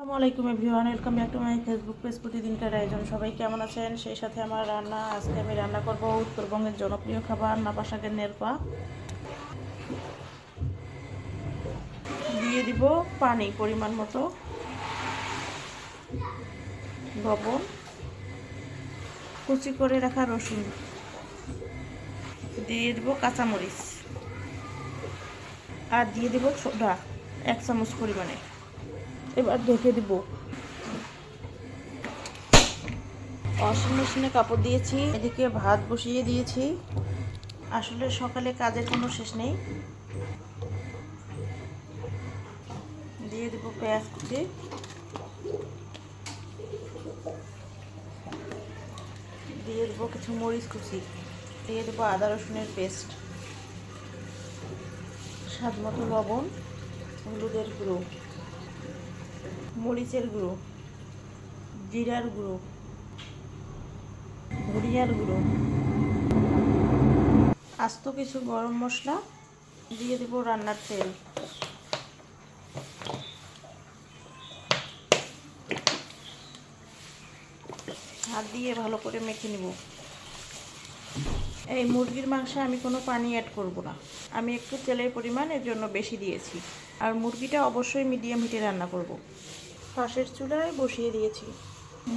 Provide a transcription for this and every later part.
আসসালামু আলাইকুম everyone, welcome back to my Facebook page প্রতিদিনকার আয়োজন। সবাই কেমন আছেন? সেই সাথে আমার রান্না, আজকে আমি রান্না করব উত্তরবঙ্গের জনপ্রিয় খাবার নাপা শাকের নেরপা। দিয়ে দিব পানি পরিমাণ মতো, লবণ, কুচি করে রাখা রসুন, দিয়ে দেবো কাঁচামরিচ, আর দিয়ে দেবো ছোটা 1 চামচ পরিমাণে। এবার ঢেকে দিব। ওয়াশিং মেশিনে কাপড় দিয়েছি, এদিকে ভাত বসিয়ে দিয়েছি। আসলে সকালে কাজের কোনো শেষ নেই। দিয়ে দেবো পেঁয়াজ কুচি, দিয়ে দেবো কিছু মরিচ কুচি, দিয়ে দেবো আদা রসুনের পেস্ট, স্বাদ মতো লবণ, হলুদের গুঁড়ো, মরিচের গুঁড়ো, জিরার গুঁড়ো, ধনিয়ার গুঁড়ো, আস্ত কিছু গরম মশলা, দিয়ে দেবো রান্নার তেল। হাত দিয়ে ভালো করে মেখে নিব। এই মুরগির মাংসে আমি কোনো পানি অ্যাড করব না, আমি একটু তেলের পরিমাণ এর জন্য বেশি দিয়েছি। আর মুরগিটা অবশ্যই মিডিয়াম হিটে রান্না করব। পাশের চুলায় বসিয়ে দিয়েছি।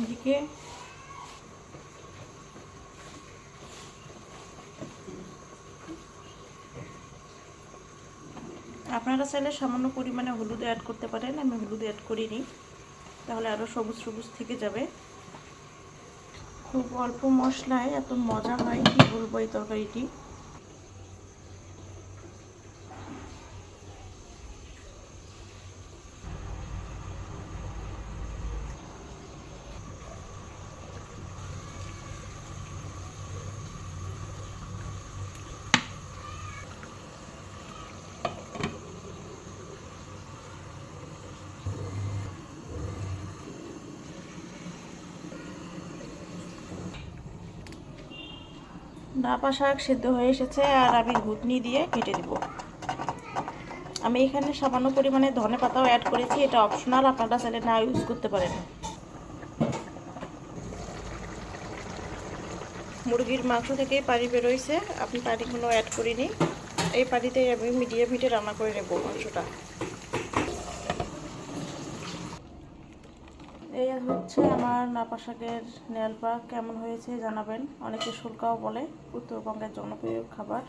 এদিকে আপনারা চাইলে সামান্য পরিমাণে হলুদ অ্যাড করতে পারেন, আমি হলুদ অ্যাড করিনি, তাহলে আরও সবুজ সবুজ থেকে যাবে। খুব অল্প মশলায় এত মজা হয়, কি বলবো এই তরকারিটি। নাপা শাক সিদ্ধ হয়ে এসেছে, আর আমি ঘুটনি দিয়ে কেটে দেব। আমি এখানে সামান্য পরিমাণে ধনে পাতাও অ্যাড করেছি, এটা অপশনাল, আপনারা চাইলে না ইউজ করতে পারেন। মুরগির মাংস থেকেই পানি বেরোইছে, আমি পানিগুলো অ্যাড করিনি। এই পানিতেই আমি মিডিয়াম হিটে রান্না করে নেব মাংসটা। এই হচ্ছে আমার নাপা শাকের নেলপা। কেমন হয়েছে জানাবেন। অনেকে শুল্কাও বলে, উত্তরবঙ্গের জনপ্রিয় খাবার।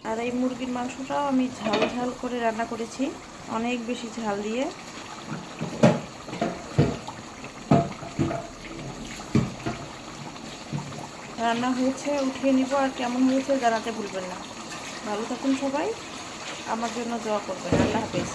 আর এই মুরগির মাংসটাও আমি ঝাল ঝাল করে রান্না করেছি, অনেক বেশি ঝাল দিয়ে। রান্না হয়েছে, উঠিয়ে নিব। আর কেমন হয়েছে জানাতে ভুলবেন না। ভালো থাকুন সবাই, আমার জন্য দোয়া করবেন। আল্লাহ হাফেজ।